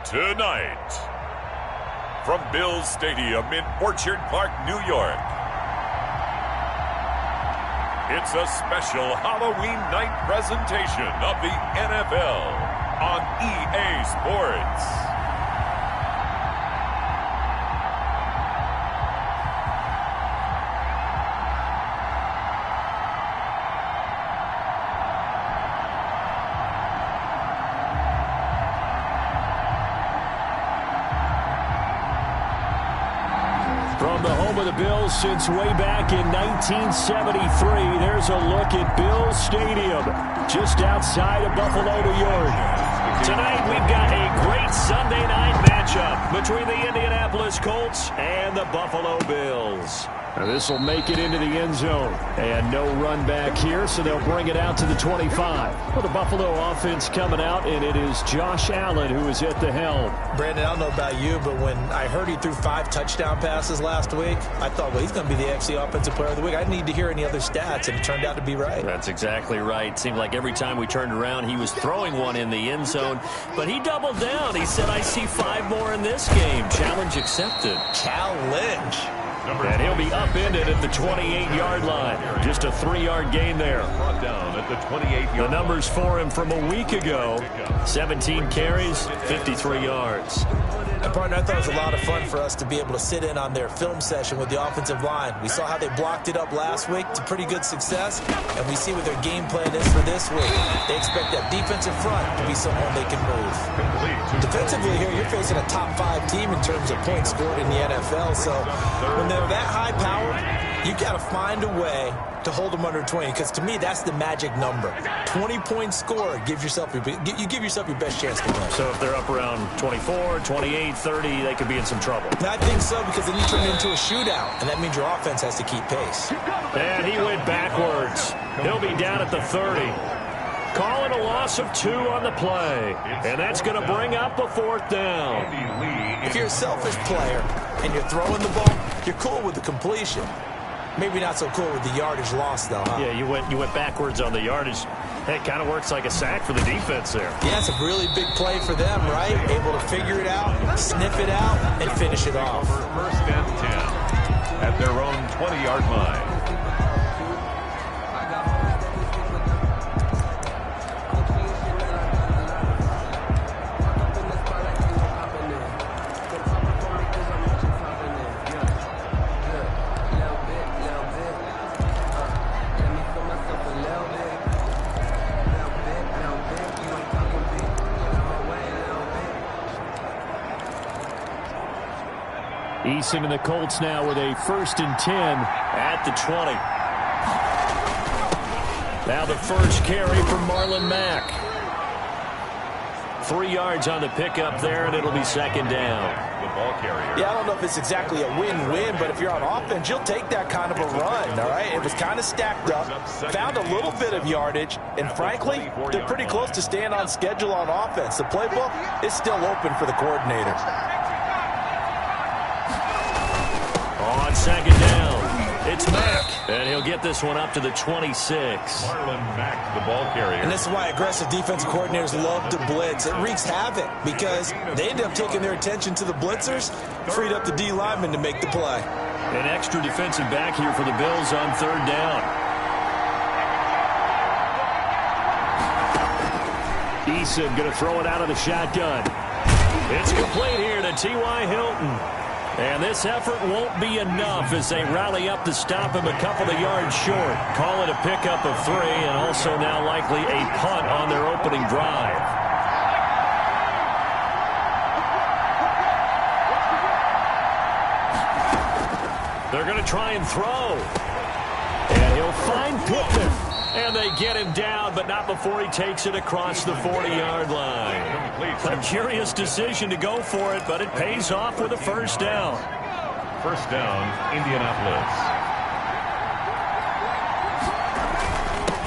Tonight, from Bills Stadium in Orchard Park, New York, it's a special Halloween night presentation of the NFL on EA Sports. From the home of the Bills since way back in 1973, there's a look at Bills Stadium, just outside of Buffalo, New York. Tonight, we've got a great Sunday night matchup between the Indianapolis Colts and the Buffalo Bills. This will make it into the end zone. And no run back here, so they'll bring it out to the 25. Well, the Buffalo offense coming out, and it is Josh Allen who is at the helm. Brandon, I don't know about you, but when I heard he threw 5 touchdown passes last week, I thought, well, he's going to be the AFC Offensive Player of the Week. I didn't need to hear any other stats, and it turned out to be right. That's exactly right. Seemed like every time we turned around, he was throwing one in the end zone. But he doubled down. He said, I see 5 more in this game. Challenge accepted. Challenge. And he'll be upended at the 28-yard line. Just a 3-yard gain there. Down at the 28-yard. The numbers for him from a week ago: 17 carries, 53 yards. And partner, I thought it was a lot of fun for us to be able to sit in on their film session with the offensive line. We saw how they blocked it up last week to pretty good success, and we see what their game plan is for this week. They expect that defensive front to be someone they can move. Defensively here, you're facing a top 5 team in terms of points scored in the NFL, so when they're that high powered, you got to find a way to hold them under 20, because to me, that's the magic number. 20 points scored gives yourself your best chance to win. So if they're up around 24, 28, 30, they could be in some trouble. I think so, because then you turn it into a shootout, and that means your offense has to keep pace. And he went backwards. He'll be down at the 30. Calling a loss of 2 on the play. And that's going to bring up a 4th down. If you're a selfish player and you're throwing the ball, you're cool with the completion. Maybe not so cool with the yardage loss, though, huh? Yeah, you went backwards on the yardage. It kind of works like a sack for the defense there. Yeah, it's a really big play for them, right? Able to figure it out, sniff it out, and finish it off. First and 10 at their own 20-yard line. Eason and the Colts now with a 1st and 10 at the 20. Now the first carry from Marlon Mack. 3 yards on the pickup there, and it'll be 2nd down. The ball carrier. Yeah, I don't know if it's exactly a win-win, but if you're on offense, you'll take that kind of a run, all right? It was kind of stacked up, found a little bit of yardage, and frankly, they're pretty close to staying on schedule on offense. The playbook is still open for the coordinator. On 2nd down, it's Mack, and he'll get this one up to the 26. Marlon Mack, the ball carrier. And this is why aggressive defensive coordinators love to blitz. It wreaks havoc because they end up taking their attention to the blitzers, freed up the D lineman to make the play. An extra defensive back here for the Bills on 3rd down. Eason going to throw it out of the shotgun. It's complete here to T.Y. Hilton. And this effort won't be enough as they rally up to stop him a couple of yards short. Call it a pickup of 3, and also now likely a punt on their opening drive. They're going to try and throw. And he'll find Pittman. And they get him down, but not before he takes it across the 40-yard line. A curious decision to go for it, but it pays off with a 1st down. First down, Indianapolis.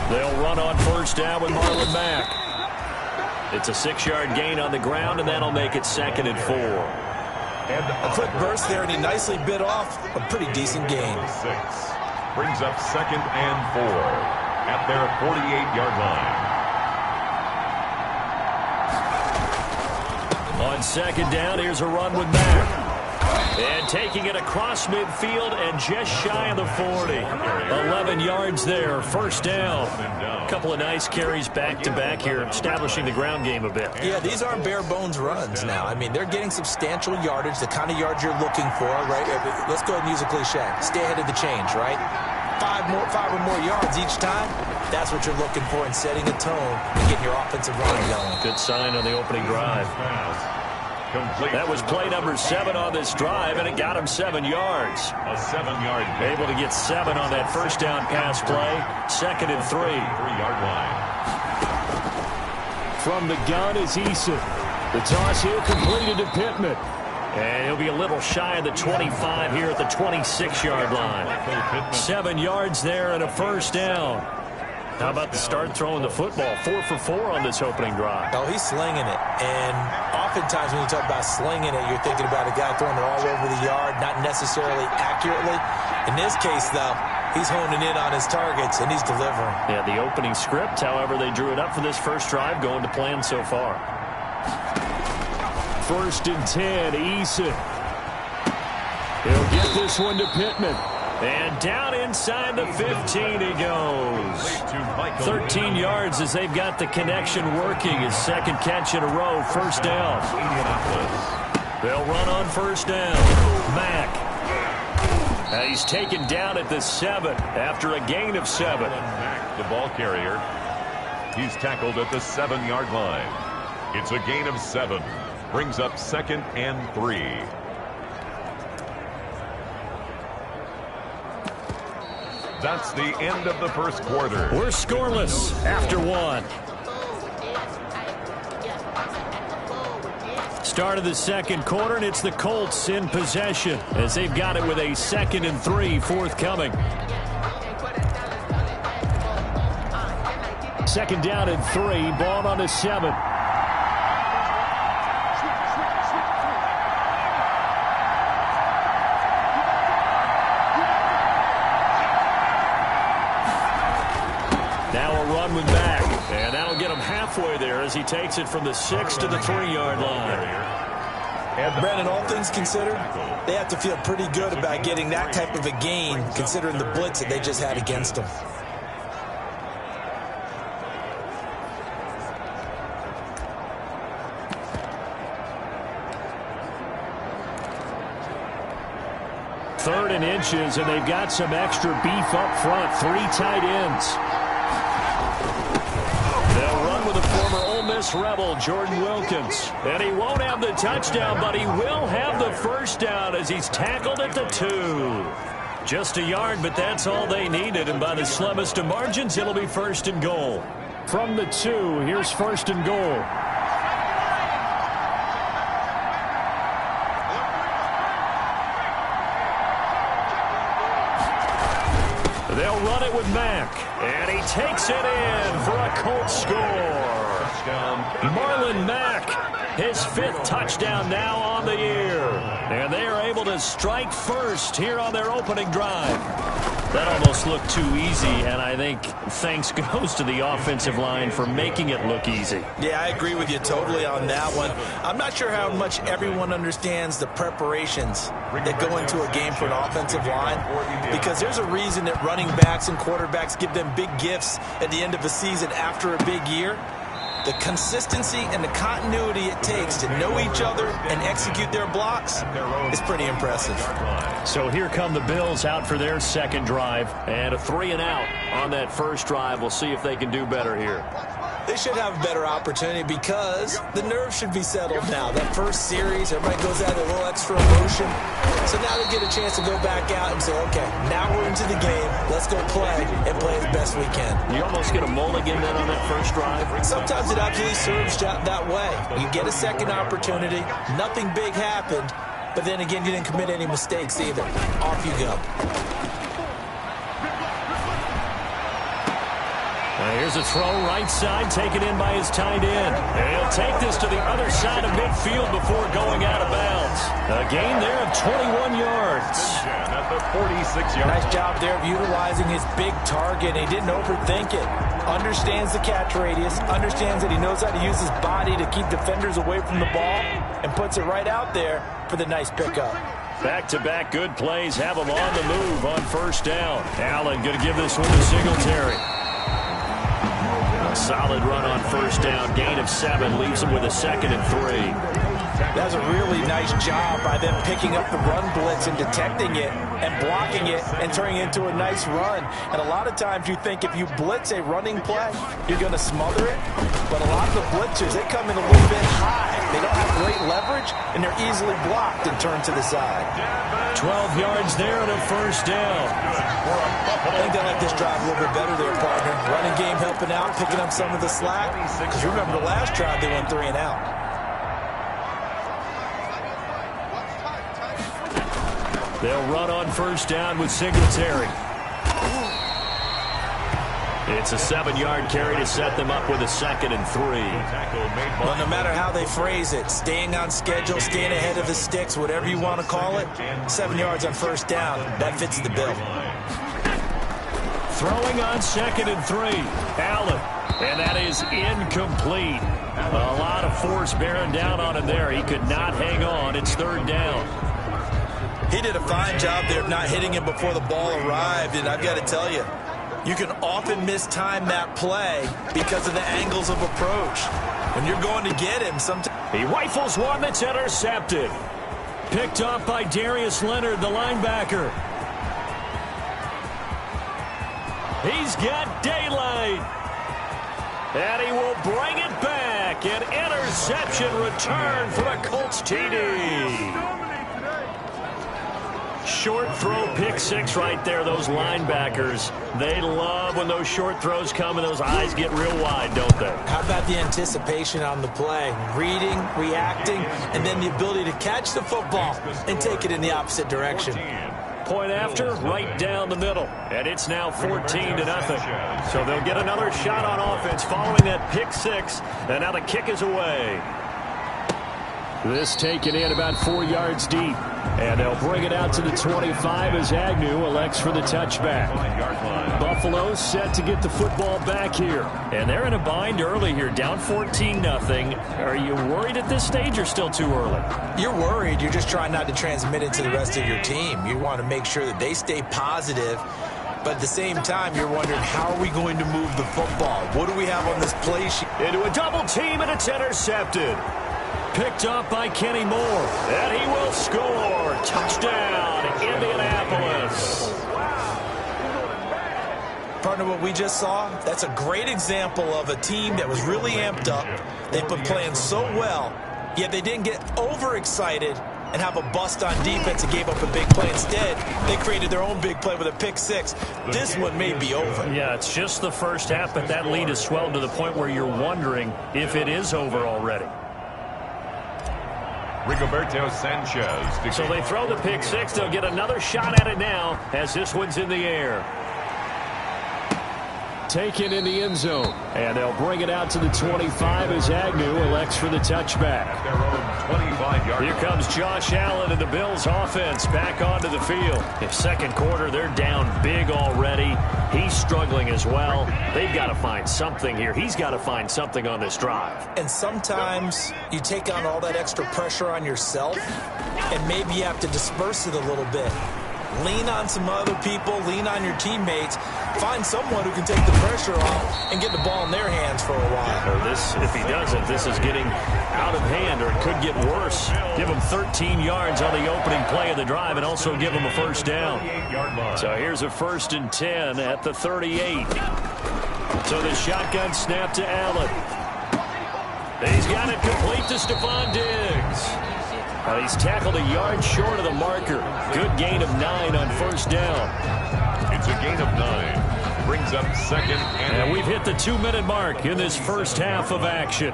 They'll run on 1st down with Marlon Mack. It's a 6-yard gain on the ground, and that'll make it 2nd and 4. And a quick burst there, and he nicely bit off a pretty decent gain. 6 brings up 2nd and 4. At their 48-yard line. On second down, here's a run with Mack. And taking it across midfield and just shy of the 40. 11 yards there, first down. A couple of nice carries back-to-back here, establishing the ground game a bit. Yeah, these aren't bare-bones runs now. I mean, they're getting substantial yardage, the kind of yards you're looking for, right? Let's go ahead and use a cliche. Stay ahead of the change, right? Five or more yards each time. That's what you're looking for in setting a tone and getting your offensive line going. Good sign on the opening drive. That was play number 7 on this drive, and it got him 7 yards. A 7-yard gain. Able to get 7 on that first down pass play. 2nd and 3. 3-yard line. From the gun is Eason. The toss here completed to Pittman. And he'll be a little shy of the 25 here at the 26-yard line. 7 yards there and a first down. How about the start throwing the football? 4 for 4 on this opening drive. Oh, he's slinging it. And oftentimes when you talk about slinging it, you're thinking about a guy throwing it all over the yard, not necessarily accurately. In this case, though, he's honing in on his targets, and he's delivering. Yeah, the opening script, however, they drew it up for this first drive, going to plan so far. 1st and 10, Eason. He'll get this one to Pittman. And down inside the 15 he goes. 13 yards as they've got the connection working. His second catch in a row, first down. They'll run on first down. Mack. He's taken down at the 7 after a gain of 7. Mack, the ball carrier. He's tackled at the 7-yard line. It's a gain of 7. Brings up 2nd and 3. That's the end of the first quarter. We're scoreless after 1. Start of the second quarter, and it's the Colts in possession as they've got it with a 2nd and 3 forthcoming. 2nd down and 3, ball on the 7. With Mack, and that'll get him halfway there as he takes it from the 6 to the 3-yard line. Brandon, all things considered, they have to feel pretty good about getting that type of a gain, considering the blitz that they just had against them. Third and inches, and they've got some extra beef up front. 3 tight ends. Rebel Jordan Wilkins, and he won't have the touchdown, but he will have the first down as he's tackled at the 2. Just a yard, but that's all they needed, and by the slimmest of margins, it'll be 1st and goal. From the 2, here's 1st and goal. They'll run it with Mack, and he takes it in for a Colts score. Marlon Mack, his 5th touchdown now on the year. And they are able to strike first here on their opening drive. That almost looked too easy, and I think thanks goes to the offensive line for making it look easy. Yeah, I agree with you totally on that one. I'm not sure how much everyone understands the preparations that go into a game for an offensive line, because there's a reason that running backs and quarterbacks give them big gifts at the end of a season after a big year. The consistency and the continuity it takes to know each other and execute their blocks is pretty impressive. So here come the Bills out for their second drive, and a 3 and out on that first drive. We'll see if they can do better here. They should have a better opportunity because the nerves should be settled now. That first series, everybody goes out a little extra emotion. So now they get a chance to go back out and say, okay, now we're into the game. Let's go play and play as best we can. You almost get a mulligan then on that first drive. Sometimes it absolutely serves that way. You get a second opportunity. Nothing big happened. But then again, you didn't commit any mistakes either. Off you go. Here's a throw right side, taken in by his tight end. And he'll take this to the other side of midfield before going out of bounds. A gain there of 21 yards. At the 46-yard line. Nice job there of utilizing his big target. He didn't overthink it. understands the catch radius, understands that he knows how to use his body to keep defenders away from the ball, and puts it right out there for the nice pickup. Back-to-back good plays have him on the move on first down. Allen going to give this one to Singletary. A solid run on first down. Gain of 7 leaves him with a 2nd and 3. That's a really nice job by them picking up the run blitz and detecting it and blocking it and turning it into a nice run. And a lot of times you think if you blitz a running play, you're going to smother it. But a lot of the blitzers, they come in a little bit high. They don't have great leverage, and they're easily blocked and turned to the side. 12 yards there and a first down. I think they like this drive a little bit better there, partner. Running game helping out, picking up some of the slack. Because remember the last drive, they went 3 and out. They'll run on first down with Singletary. It's a 7-yard carry to set them up with a 2nd and 3. Well, no matter how they phrase it, staying on schedule, staying ahead of the sticks, whatever you want to call it, 7 yards on first down, that fits the bill. Throwing on 2nd and 3. Allen. And that is incomplete. A lot of force bearing down on him there. He could not hang on. It's 3rd down. He did a fine job there of not hitting him before the ball arrived, and I've got to tell you, you can often mistime that play because of the angles of approach. When you're going to get him, sometimes... He rifles one that's intercepted. Picked up by Darius Leonard, the linebacker. He's got daylight. And he will bring it back. An interception return for a Colts TD. Short throw, pick 6 right there. Those linebackers, they love when those short throws come and those eyes get real wide, don't they? How about the anticipation on the play? Reading, reacting, and then the ability to catch the football and take it in the opposite direction. Point after, right down the middle. And it's now 14-0. So they'll get another shot on offense following that pick 6. And now the kick is away. This taken in about 4 yards deep. And they'll bring it out to the 25 as Agnew elects for the touchback. Buffalo set to get the football back here. And they're in a bind early here, down 14-0. Are you worried at this stage or still too early? You're worried. You're just trying not to transmit it to the rest of your team. You want to make sure that they stay positive. But at the same time, you're wondering, how are we going to move the football? What do we have on this play sheet? Into a double team, and it's intercepted. Picked up by Kenny Moore. And he will score. Touchdown, Indianapolis. Partner, what we just saw, that's a great example of a team that was really amped up. They've been playing so well, yet they didn't get overexcited and have a bust on defense and gave up a big play. Instead, they created their own big play with a pick 6. This one may be over. Yeah, it's just the first half, but that lead has swelled to the point where you're wondering if it is over already. Rigoberto Sanchez. So they throw the pick 6. They'll get another shot at it now as this one's in the air. Taken in the end zone. And they'll bring it out to the 25 as Agnew elects for the touchback. Here comes Josh Allen and the Bills offense back onto the field. In second quarter, they're down big already. He's struggling as well. They've got to find something here. He's got to find something on this drive. And sometimes you take on all that extra pressure on yourself, and maybe you have to disperse it a little bit. Lean on some other people, lean on your teammates. Find someone who can take the pressure off and get the ball in their hands for a while. Or this, if he doesn't, this is getting out of hand, or it could get worse. Give him 13 yards on the opening play of the drive and also give him a first down. So here's a 1st and 10 at the 38. So the shotgun snap to Allen. He's got it complete to Stephon Diggs. He's tackled a yard short of the marker. Good gain of 9 on first down. It's a gain of 9. Brings up 2nd and... And we've hit the 2-minute mark in this first half of action.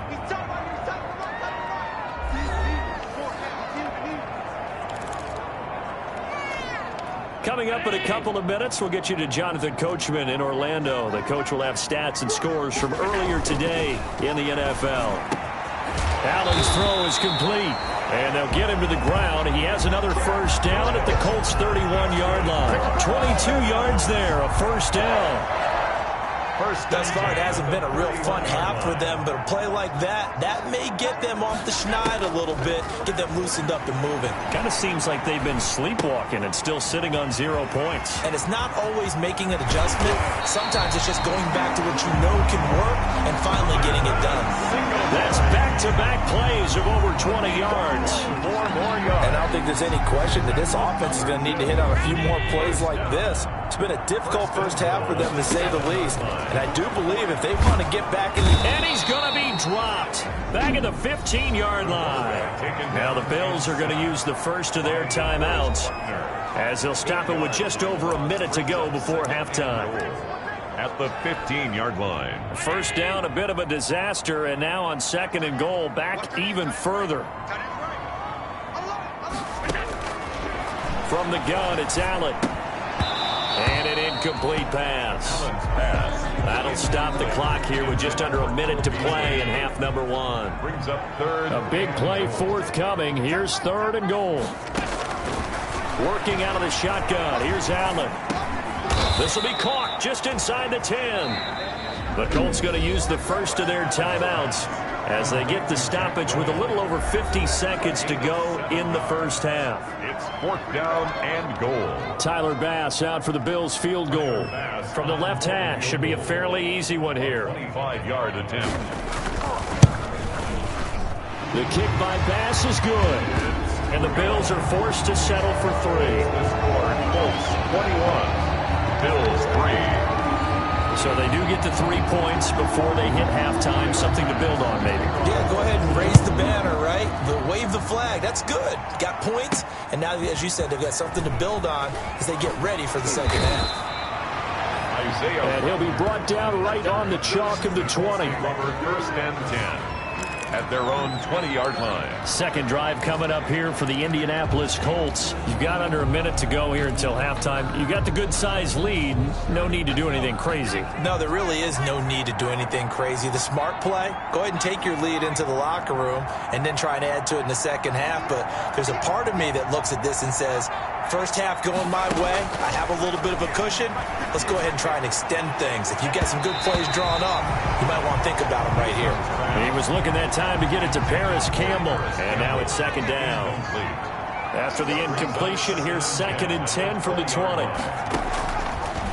Coming up in a couple of minutes, we'll get you to Jonathan Coachman in Orlando. The coach will have stats and scores from earlier today in the NFL. Allen's throw is complete. And they'll get him to the ground. He has another first down at the Colts' 31-yard line. 22 yards there, a first down. Thus far, it hasn't been a real fun half for them, but a play like that may get them off the schneid a little bit, get them loosened up and moving. Kind of seems like they've been sleepwalking and still sitting on 0 points. And it's not always making an adjustment. Sometimes it's just going back to what you know can work and finally getting it done. That's back-to-back plays of over 20 yards. More yards. And I don't think there's any question that this offense is going to need to hit on a few more plays like this. It's been a difficult first half for them, to say the least. And I do believe if they want to get back in the... And he's going to be dropped back at the 15-yard line. Now the Bills are going to use the first of their timeouts as they'll stop it with just over a minute to go before halftime. At the 15-yard line. First down, a bit of a disaster, and now on 2nd and goal, back even further. From the gun, it's Allen. And an incomplete pass. That'll stop the clock here with just under a minute to play in half number 1. Brings up third. A big play forthcoming. Here's 3rd and goal. Working out of the shotgun. Here's Allen. This will be caught just inside the 10. The Colts going to use the first of their timeouts as they get the stoppage with a little over 50 seconds to go in the first half. It's 4th down and goal. Tyler Bass out for the Bills field goal. From the left hash, should be a fairly easy one here. 25-yard attempt. The kick by Bass is good. And the Bills are forced to settle for 3. The score, Colts 21. Bills 3. So they do get to 3 points before they hit halftime. Something to build on, maybe. Yeah, go ahead and raise the banner, right? Wave the flag. That's good. Got points, and now, as you said, they've got something to build on as they get ready for the second half. And he'll be brought down right on the chalk of the 20. First and 10. At their own 20-yard line. Second drive coming up here for the Indianapolis Colts. You've got under a minute to go here until halftime. You've got the good-sized lead. No need to do anything crazy. No, there really is no need to do anything crazy. The smart play, go ahead and take your lead into the locker room and then try and add to it in the second half. But there's a part of me that looks at this and says, first half going my way, I have a little bit of a cushion. Let's go ahead and try and extend things. If you've got some good plays drawn up, you might want to think about them right here. He was looking that time to get it to Paris Campbell. And now it's 2nd down. After the incompletion, here's 2nd and 10 from the 20.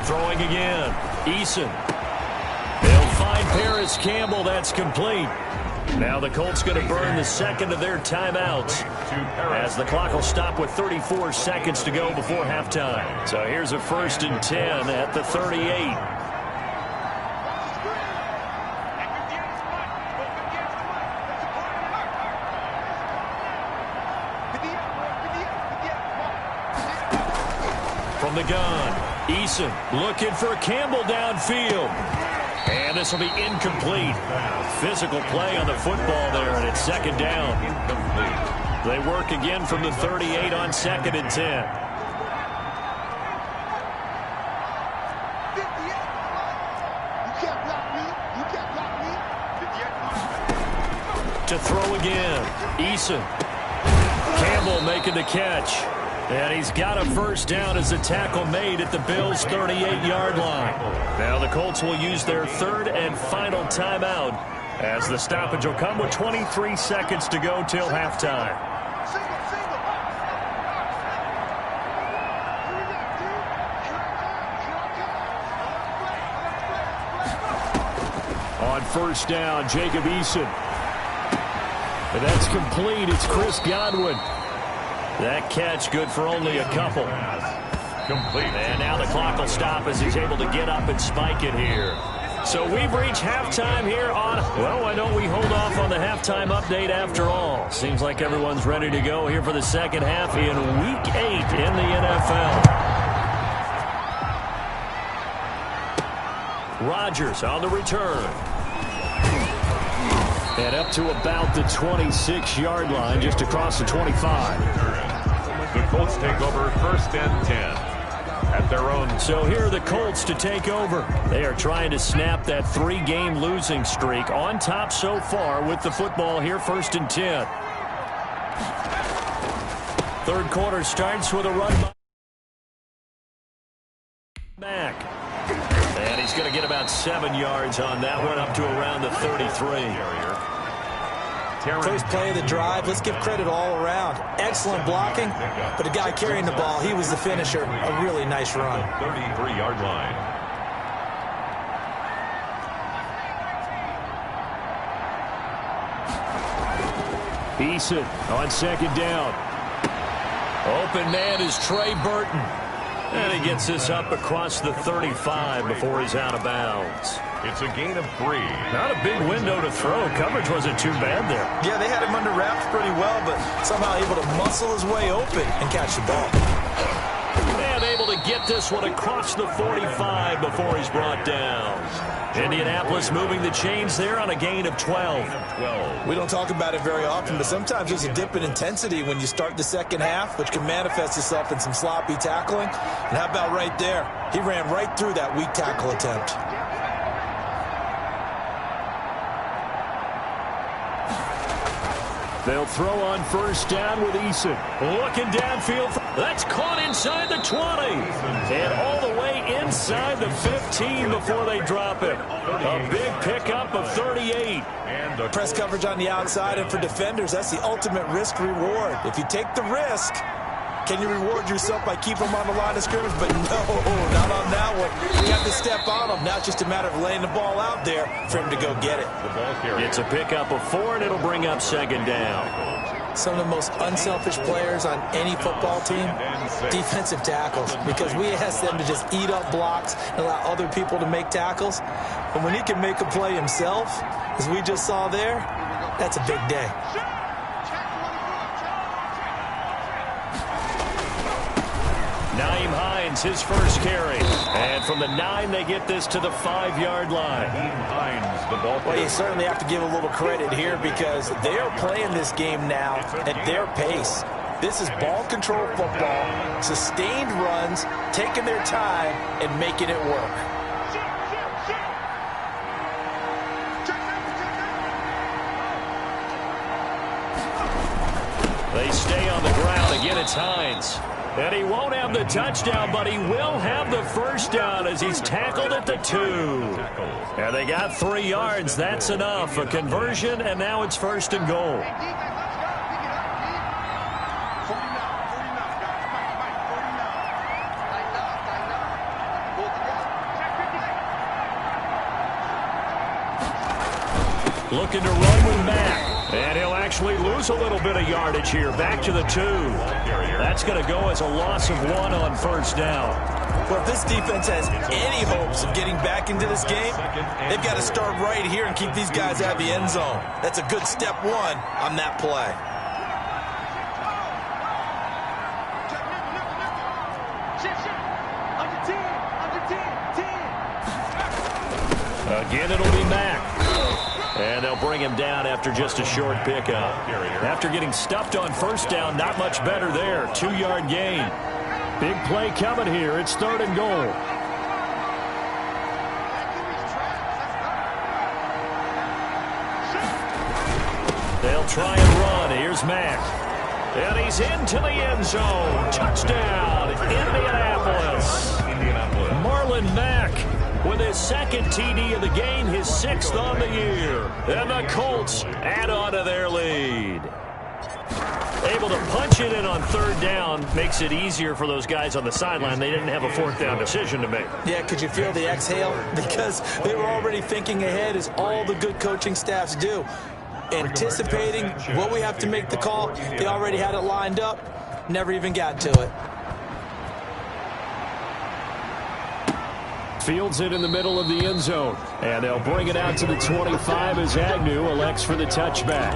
Throwing again. Eason. They'll find Paris Campbell. That's complete. Now the Colts going to burn the second of their timeouts as the clock will stop with 34 seconds to go before halftime. So here's a 1st and 10 at the 38. From the gun, Eason looking for Campbell downfield. And this will be incomplete. Physical play on the football there, and it's 2nd down. Incomplete. They work again from the 38 on 2nd and 10. To throw again, Eason. Campbell making the catch. And he's got a first down as the tackle made at the Bills' 38-yard line. Now the Colts will use their 3rd and final timeout as the stoppage will come with 23 seconds to go till halftime. On first down, Jacob Eason. And that's complete. It's Chris Godwin. That catch good for only a couple. Complete. And now the clock will stop as he's able to get up and spike it here. So we've reached halftime here on, well, why don't we hold off on the halftime update after all? Seems like everyone's ready to go here for the second half in Week 8 in the NFL. Rodgers on the return. And up to about the 26-yard line, just across the 25. The Colts take over 1st and 10 at their own. So here are the Colts to take over. They are trying to snap that 3-game losing streak. On top so far with the football here, 1st and 10. Third quarter starts with a run back. And he's going to get about 7 yards on that one, up to around the 33. First play of the drive, let's give credit all around. Excellent blocking, but the guy carrying the ball, he was the finisher. A really nice run. 33-yard line. Eason on second down. Open man is Trey Burton. And he gets this up across the 35 before he's out of bounds. It's a gain of 3. Not a big window to throw. Coverage wasn't too bad there. Yeah, they had him under wraps pretty well, but somehow able to muscle his way open and catch the ball. And able to get this one across the 45 before he's brought down. Indianapolis moving the chains there on a gain of 12. We don't talk about it very often, but sometimes there's a dip in intensity when you start the second half, which can manifest itself in some sloppy tackling. And how about right there? He ran right through that weak tackle attempt. They'll throw on first down with Eason. Looking downfield. That's caught inside the 20. And all the way inside the 15 before they drop it. A big pickup of 38. And press coverage on the outside, and for defenders, that's the ultimate risk-reward. If you take the risk, can you reward yourself by keeping them on the line of scrimmage? But no, not on that one. You have to step on them. Now it's just a matter of laying the ball out there for him to go get it. It's a pickup of 4, and it'll bring up second down. Some of the most unselfish players on any football team, defensive tackles, because we ask them to just eat up blocks and allow other people to make tackles. But when he can make a play himself, as we just saw there, that's a big day. Naeem Hines, his first carry. And from the 9, they get this to the 5-yard line. Well, you certainly have to give a little credit here because they are playing this game now at their pace. This is ball control football, sustained runs, taking their time and making it work. They stay on the ground. Again, it's Hines. And he won't have the touchdown, but he will have the first down as he's tackled at the 2. And they got 3 yards. That's enough. A conversion, and now it's first and goal. Looking to run with Mack. And he'll actually lose a little bit of yardage here. Back to the 2. That's going to go as a loss of 1 on first down. Well, if this defense has any hopes of getting back into this game, they've got to start right here and keep these guys out of the end zone. That's a good step 1 on that play. Again, it'll be Mack. And they'll bring him down after just a short pickup. After getting stuffed on first down, not much better there. 2-yard gain. Big play coming here. It's 3rd and goal. They'll try and run. Here's Mack. And he's into the end zone. Touchdown, Indianapolis. Marlon Mack with his 2nd TD of the game, his 6th on the year. And the Colts add on to their lead. Able to punch it in on 3rd down makes it easier for those guys on the sideline. They didn't have a 4th down decision to make. Yeah, could you feel the exhale? Because they were already thinking ahead, as all the good coaching staffs do. Anticipating what we have to make the call. They already had it lined up. Never even got to it. Fields it in the middle of the end zone. And they'll bring it out to the 25 as Agnew elects for the touchback.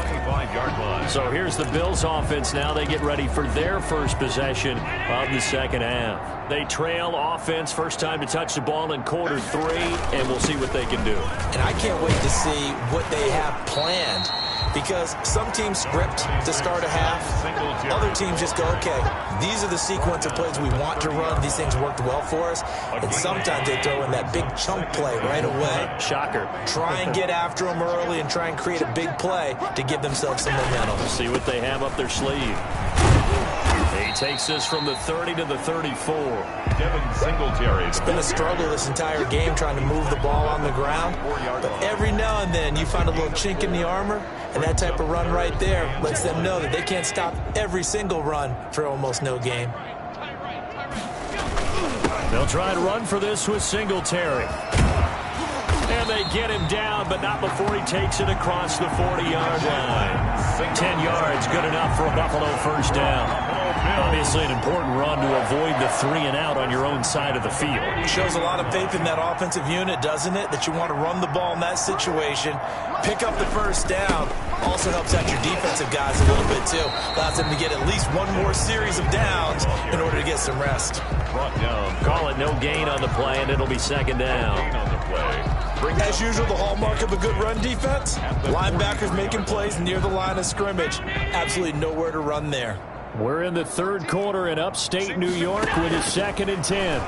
So here's the Bills offense now. They get ready for their first possession of the second half. They trail offense, first time to touch the ball in quarter 3, and we'll see what they can do. And I can't wait to see what they have planned, because some teams script to start a half. Other teams just go, okay, these are the sequence of plays we want to run. These things worked well for us. And sometimes they throw in that big chunk play right away. Shocker. Try and get after them early and try and create a big play to give themselves some momentum. See what they have up their sleeve. He takes this from the 30 to the 34. Devin Singletary. It's been a struggle this entire game trying to move the ball on the ground. But every now and then you find a little chink in the armor, and that type of run right there lets them know that they can't stop every single run for almost no gain. They'll try and run for this with Singletary. And they get him down, but not before he takes it across the 40-yard line. 10 yards, good enough for a Buffalo first down. Obviously an important run to avoid the 3-and-out on your own side of the field. It shows a lot of faith in that offensive unit, doesn't it? That you want to run the ball in that situation, pick up the first down. Also helps out your defensive guys a little bit, too. Allows them to get at least one more series of downs in order to get some rest. Brought down. Call it no gain on the play, and it'll be second down. Gain on the play. As usual, the hallmark of a good run defense, linebackers making plays near the line of scrimmage. Absolutely nowhere to run there. We're in the third quarter in upstate New York with a 2nd and 10.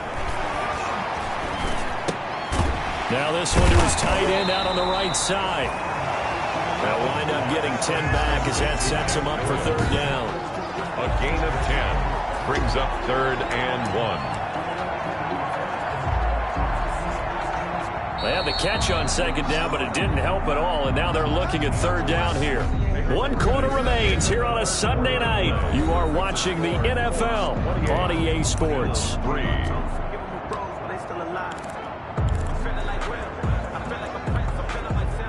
Now this one to his tight end out on the right side. They'll wind up getting 10 back as that sets him up for third down. A gain of 10 brings up 3rd and 1. They had the catch on second down, but it didn't help at all, and now they're looking at third down here. 1 quarter remains here on a Sunday night. You are watching the NFL on EA Sports.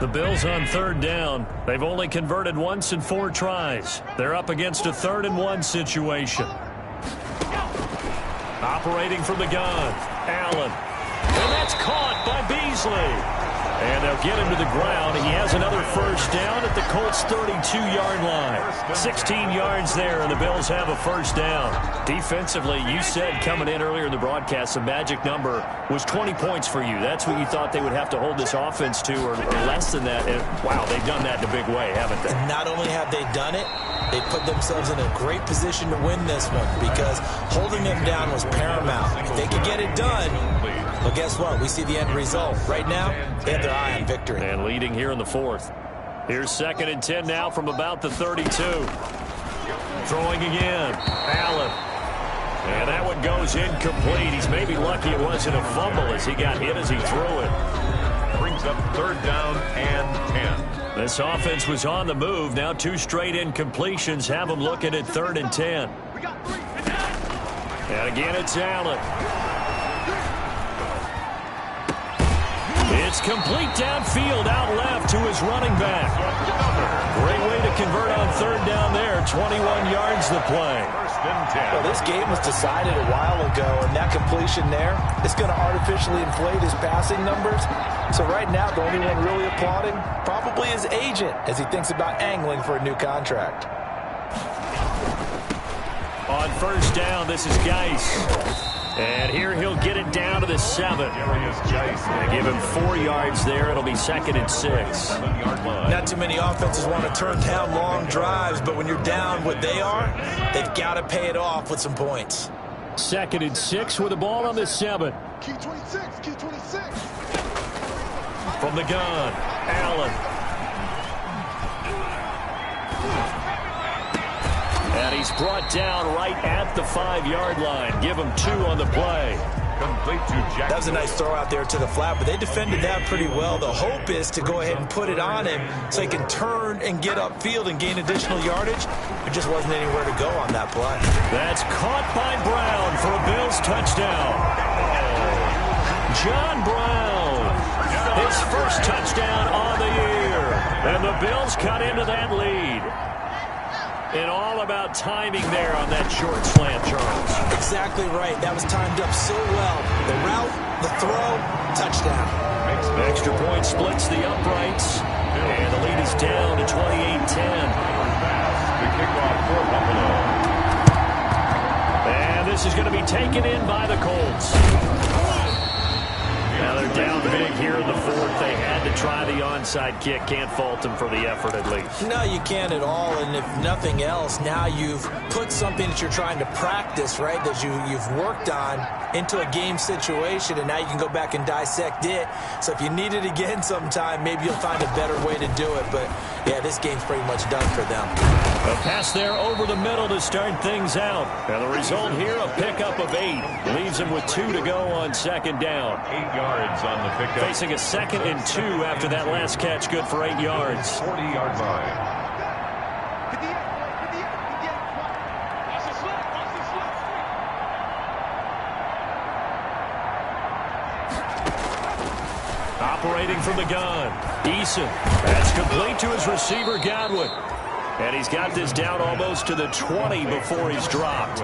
The Bills on third down. They've only converted once in 4 tries. They're up against a 3rd and 1 situation. Operating from the gun, Allen. And that's caught by Beasley. And they'll get him to the ground. He has another first down at the Colts' 32-yard line. 16 yards there, and the Bills have a first down. Defensively, you said coming in earlier in the broadcast, the magic number was 20 points for you. That's what you thought they would have to hold this offense to, or less than that. And, wow, they've done that in a big way, haven't they? And not only have they done it, they put themselves in a great position to win this one because holding them down was paramount. If they could get it done, well, guess what? We see the end result. Right now, they have their eye on victory. And leading here in the 4th. Here's 2nd and 10 now from about the 32. Throwing again. Allen. And that one goes incomplete. He's maybe lucky it wasn't a fumble as he got hit as he threw it. Brings up 3rd down and 10. This offense was on the move. Now 2 straight incompletions have them looking at 3rd and 10. And again, it's Allen. It's complete downfield, out left to his running back. Great way to convert on 3rd down there. 21 yards the play. 1st and 10. Well, this game was decided a while ago, and that completion there is going to artificially inflate his passing numbers. So right now, the only one really applauding probably his agent as he thinks about angling for a new contract. On first down, this is Geis. And here he'll get it down to the 7. They give him 4 yards there. It'll be 2nd and 6. 7-yard line. Not too many offenses want to turn down long drives, but when you're down what they are, they've got to pay it off with some points. 2nd and 6 with the ball on the 7. Key 26, key 26. From the gun, Allen. And he's brought down right at the 5-yard line. Give him 2 on the play. Complete to Jackson. That was a nice throw out there to the flat, but they defended that pretty well. The hope is to go ahead and put it on him so he can turn and get upfield and gain additional yardage. There just wasn't anywhere to go on that play. That's caught by Brown for a Bills touchdown. John Brown, his first touchdown on the year. And the Bills cut into that lead. And all about timing there on that short slant, Charles. Exactly right. That was timed up so well. The route, the throw, touchdown. Extra point splits the uprights. And the lead is down to 28-10. The kickoff for Buffalo. And this is going to be taken in by the Colts. Now they're down big here in the fourth. They had to try the onside kick. Can't fault them for the effort, at least. No, you can't at all. And if nothing else, now you've put something that you're trying to practice, right, that you've worked on into a game situation, and now you can go back and dissect it. So if you need it again sometime, maybe you'll find a better way to do it. But, yeah, this game's pretty much done for them. A pass there over the middle to start things out. And the result here, a pickup of 8. Leaves him with 2 to go on second down. 8 yards on the pickup. Facing a 2nd and 2 after that last catch, good for 8 yards. 40-yard line. Operating from the gun, Eason. That's complete to his receiver, Godwin. And he's got this down almost to the 20 before he's dropped.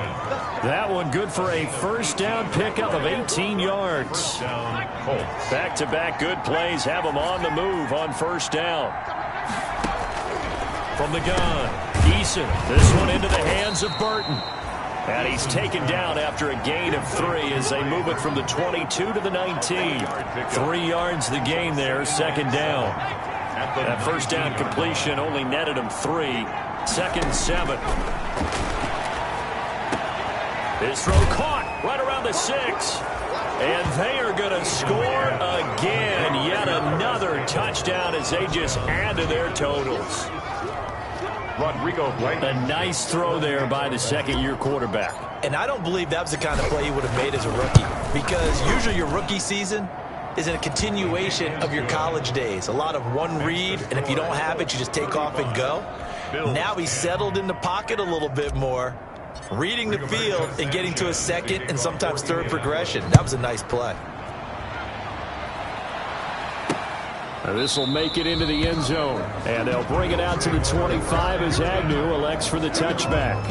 That one good for a first down pickup of 18 yards. Back-to-back good plays have him on the move on first down. From the gun, Eason. This one into the hands of Burton. And he's taken down after a gain of 3 as they move it from the 22 to the 19. 3 yards the gain there, second down. That first down completion only netted him 3. 2nd and 7. His throw caught right around the 6. And they are going to score again. Yet another touchdown as they just add to their totals. Rodrigo Blank. A nice throw there by the second-year quarterback. And I don't believe that was the kind of play he would have made as a rookie, because usually your rookie season is a continuation of your college days. A lot of one read, and if you don't have it, you just take off and go. Now he's settled in the pocket a little bit more, reading the field and getting to a second and sometimes third progression. That was a nice play. This will make it into the end zone. And they'll bring it out to the 25 as Agnew elects for the touchback.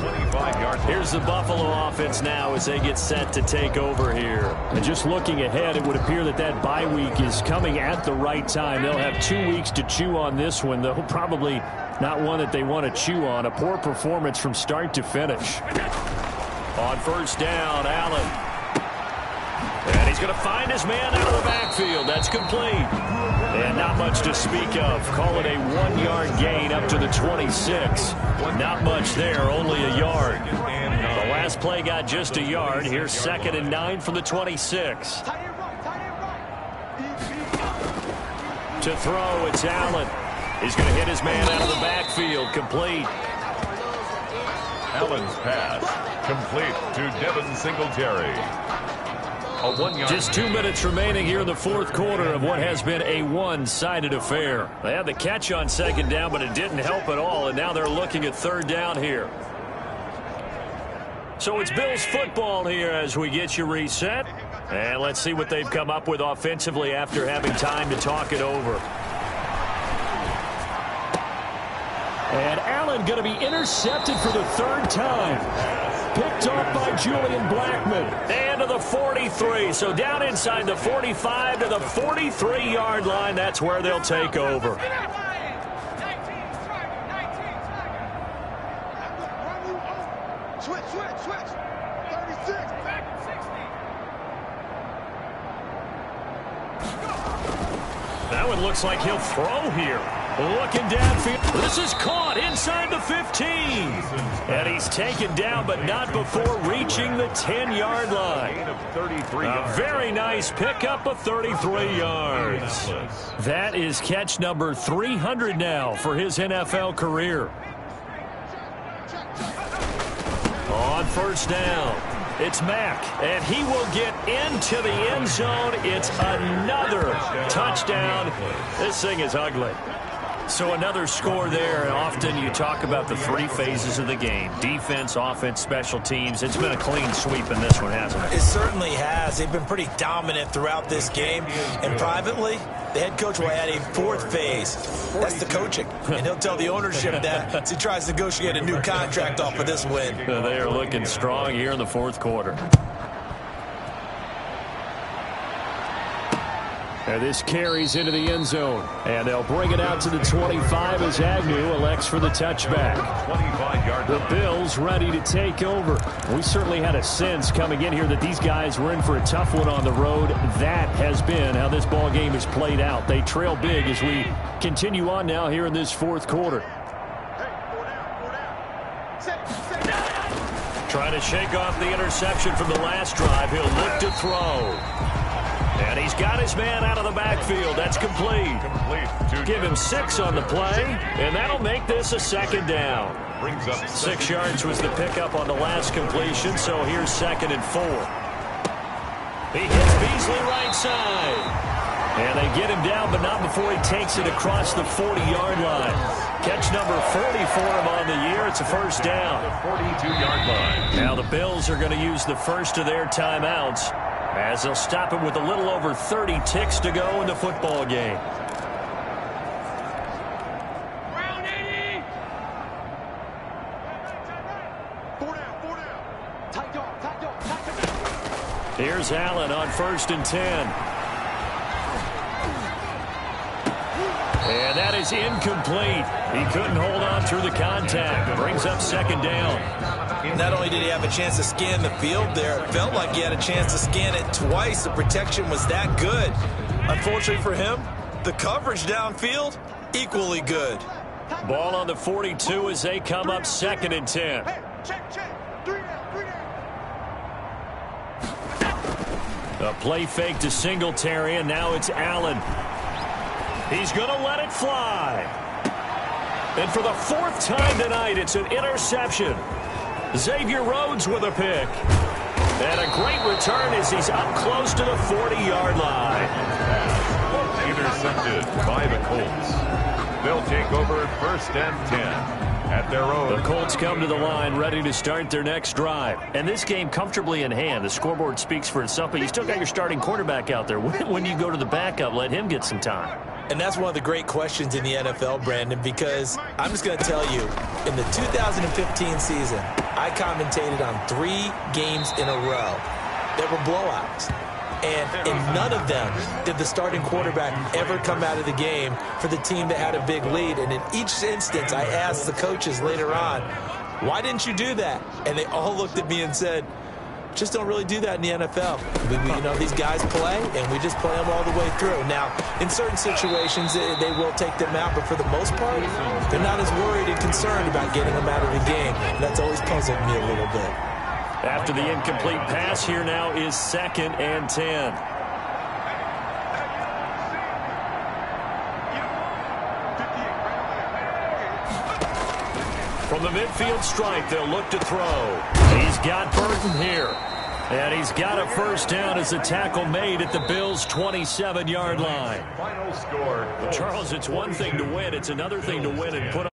Here's the Buffalo offense now as they get set to take over here. And just looking ahead, it would appear that that bye week is coming at the right time. They'll have 2 weeks to chew on this one, though probably not one that they want to chew on. A poor performance from start to finish. On first down, Allen. And he's going to find his man out of the backfield. That's complete. And not much to speak of. Call it a 1-yard gain up to the 26. Not much there, only a yard. The last play got just a yard. Here's 2nd and 9 from the 26. To throw, it's Allen. He's going to hit his man out of the backfield. Complete. Allen's pass complete to Devin Singletary. Just 2 minutes remaining here in the fourth quarter of what has been a one-sided affair. They had the catch on second down, but it didn't help at all, and now they're looking at third down here. So it's Bills football here as we get you reset. And let's see what they've come up with offensively after having time to talk it over. And Allen going to be intercepted for the 3rd time. Picked off by Julian Blackman. And to the 43. So down inside the 45 to the 43-yard line. That's where they'll take over. Switch. 36. That one looks like he'll throw here. Looking downfield. This is caught inside the 15. And he's taken down, but not before reaching the 10-yard line. A very nice pickup of 33 yards. That is catch number 300 now for his NFL career. On first down, it's Mack, and he will get into the end zone. It's another touchdown. This thing is ugly. So another score there. Often you talk about the 3 phases of the game. Defense, offense, special teams. It's been a clean sweep in this one, hasn't it? It certainly has. They've been pretty dominant throughout this game. And privately, the head coach will add a 4th phase. That's the coaching. And he'll tell the ownership that as he tries to negotiate a new contract off of this win. They are looking strong here in the fourth quarter. And this carries into the end zone. And they'll bring it out to the 25 as Agnew elects for the touchback. 25-yard The Bills ready to take over. We certainly had a sense coming in here that these guys were in for a tough one on the road. That has been how this ball game has played out. They trail big as we continue on now here in this fourth quarter. Trying to shake off the interception from the last drive. He'll look to throw. And he's got his man out of the backfield. That's complete. Give him 6 on the play, and that'll make this a second down. 6 yards was the pickup on the last completion, so here's 2nd and 4. He hits Beasley right side. And they get him down, but not before he takes it across the 40-yard line. Catch number 40 for him on the year. It's a first down. The 42-yard line. Now the Bills are going to use the first of their timeouts, as they'll stop it with a little over 30 ticks to go in the football game. Here's Allen on 1st and 10. And that is incomplete. He couldn't hold on through the contact. Brings up 2nd down. Not only did he have a chance to scan the field there, it felt like he had a chance to scan it twice. The protection was that good. Unfortunately for him, the coverage downfield, equally good. Ball on the 42 as they come up 2nd and 10. Hey, check. 3 down. A play fake to Singletary, and now it's Allen. He's going to let it fly. And for the 4th time tonight, it's an interception. Xavier Rhodes with a pick. And a great return as he's up close to the 40-yard line. Intercepted by the Colts. They'll take over 1st and 10 at their own. The Colts come to the line ready to start their next drive. And this game comfortably in hand. The scoreboard speaks for itself, but you still got your starting quarterback out there. When you go to the backup, let him get some time. And that's one of the great questions in the NFL, Brandon, because I'm just going to tell you, in the 2015 season, I commentated on 3 games in a row that were blowouts. And in none of them did the starting quarterback ever come out of the game for the team that had a big lead. And in each instance, I asked the coaches later on, why didn't you do that? And they all looked at me and said, just don't really do that in the NFL. You know, these guys play, and we just play them all the way through. Now, in certain situations, they will take them out, but for the most part, they're not as worried and concerned about getting them out of the game. And that's always puzzled me a little bit. After the incomplete pass, here now is 2nd and 10. From the midfield stripe, they'll look to throw. He's got Burton here. And he's got a first down as a tackle made at the Bills' 27-yard line. Final score. Charles, it's one thing to win. It's another thing to win and put